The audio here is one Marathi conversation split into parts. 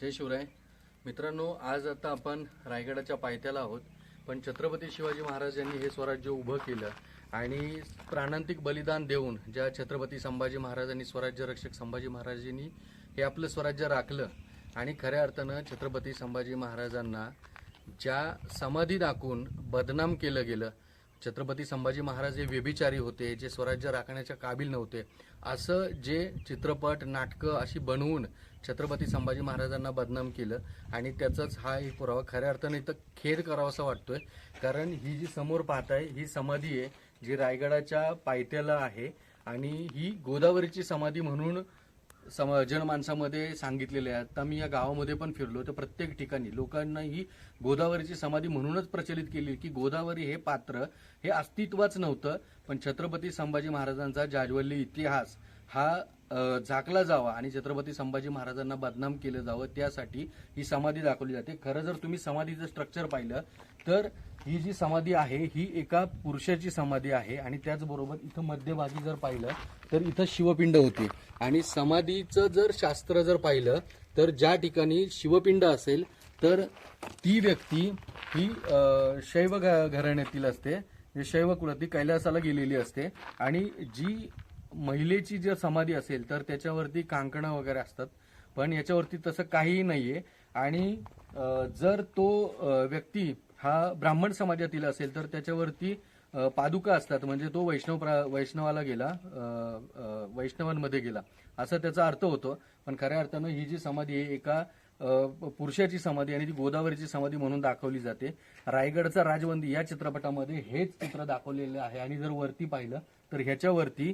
जय शिवराय मित्रांनो, आज आता आपण रायगडाच्या पायथ्याला आहोत. पण छत्रपती शिवाजी महाराज यांनी हे स्वराज्य उभं केलं आणि प्राणांतिक बलिदान देऊन ज्या छत्रपती संभाजी महाराजांनी, स्वराज्य रक्षक संभाजी महाराजांनी हे आपलं स्वराज्य राखलं आणि खऱ्या अर्थानं छत्रपती संभाजी महाराजांना ज्या समाधी दाखवून बदनाम केलं गेलं. छत्रपती संभाजी महाराज हे व्यभिचारी होते, जे स्वराज्य राखण्याच्या काबिल नव्हते, असं जे चित्रपट नाटकं अशी बनवून छत्रपती संभाजी महाराजांना बदनाम केलं. आणि त्याचाच हा एक पुरावा खऱ्या अर्थाने इथं खेद करावासा वाटतोय. कारण ही जी समोर पाहताय ही समाधी आहे, जी रायगडाच्या पायथ्याला आहे आणि ही गोदावरीची समाधी म्हणून जनमानसामध्ये सांगितलेले आहे. आता मी या गावामध्ये पण फिरलो तर प्रत्येक ठिकाणी लोकांना ही गोदावरीची समाधी म्हणूनच प्रचलित केली की गोदावरी हे पात्र हे अस्तित्वाच नव्हतं, पण छत्रपती संभाजी महाराजांचा जाज्वल्य इतिहास हा झाकला जावा आणि छत्रपती संभाजी महाराजांना बदनाम केलं जावं त्यासाठी ही समाधी दाखवली जाते. खरं जर तुम्ही समाधीचं स्ट्रक्चर पाहिलं तर ही जी समाधी आहे ही एका पुरुषाची समाधी आहे आणि त्याचबरोबर इथं मध्यभागी जर पाहिलं तर इथं शिवपिंड होती. आणि समाधीचं जर शास्त्र जर पाहिलं तर ज्या ठिकाणी शिवपिंड असेल तर ती व्यक्ती ही शैव घराण्यातील असते, शैव कुलातील कैलासाला गेलेली असते. आणि जी महिलेची जर समाधी असेल तर त्याच्यावरती कांकणं वगैरे असतात, पण याच्यावरती तसं काहीही नाहीये. आणि जर तो व्यक्ती हा ब्राह्मण समाजातील असेल तर त्याच्यावरती पादुका असतात, म्हणजे तो वैष्णवाला गेला, वैष्णवांमध्ये गेला असं त्याचा अर्थ होतो. पण खऱ्या अर्थानं ही जी समाधी आहे एका पुरुषाची समाधी आणि ती गोदावरीची समाधी म्हणून दाखवली जाते. रायगडचा राजबंदी या चित्रपटामध्ये हेच चित्र दाखवलेलं आहे. आणि जर वरती पाहिलं तर ह्याच्यावरती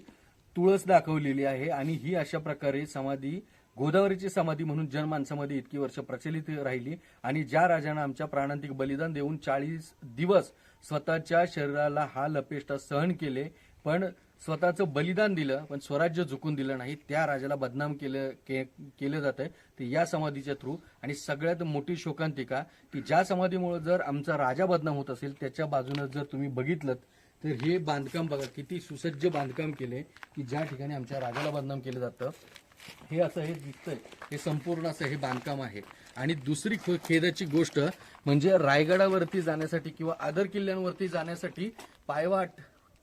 तुळस दाखवलेली आहे. आणि ही अशा प्रकारे समाधी गोदावरीची समाधी म्हणून जनमानसामध्ये इतकी वर्ष प्रचलित राहिली. आणि ज्या राजानं आमच्या प्राणांतिक बलिदान देऊन 40 दिवस स्वतःच्या शरीराला हाल अपेष्टा सहन केले, पण स्वतःचं बलिदान दिलं पण स्वराज्य झुकून दिलं नाही, त्या राजाला बदनाम केलं जात आहे ते या समाधीच्या थ्रू. आणि सगळ्यात मोठी शोकांतिका की ज्या समाधीमुळे जर आमचा राजा बदनाम होत असेल त्याच्या बाजूने जर तुम्ही बघितलं तर हे बांधकाम बघा, किती सुसज्ज बांधकाम केले की ज्या ठिकाणी आमच्या राजाला बदनाम केलं जातं हे असं हे दिसतंय, हे संपूर्ण असं हे बांधकाम आहे. आणि दुसरी खेदाची गोष्ट म्हणजे रायगडावरती जाण्यासाठी किंवा आदर किल्ल्यांवरती जाण्यासाठी पायवाट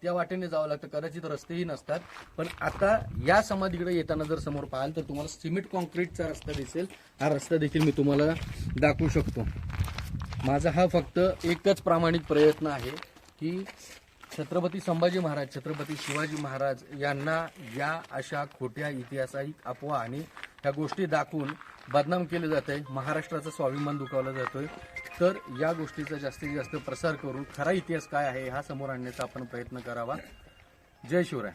त्या वाटेने जावं लागतं, कदाचित रस्तेही नसतात. पण आता या समाधीकडे येताना जर समोर पाहाल तर तुम्हाला सिमेंट कॉन्क्रीटचा रस्ता दिसेल. हा रस्ता देखील मी तुम्हाला दाखवू शकतो. माझा हा फक्त एकच प्रामाणिक प्रयत्न आहे की छत्रपती संभाजी महाराज, छत्रपती शिवाजी महाराज यांना या अशा खोट्या ऐतिहासिक अफवा आणि ह्या गोष्टी दाखवून बदनाम केलं जात आहे, महाराष्ट्राचा स्वाभिमान दुखावला जातोय. तर या गोष्टीचा जास्तीत जास्त प्रसार करून खरा इतिहास काय आहे हा समोर आणण्याचा आपण प्रयत्न करावा. जय शिवराय.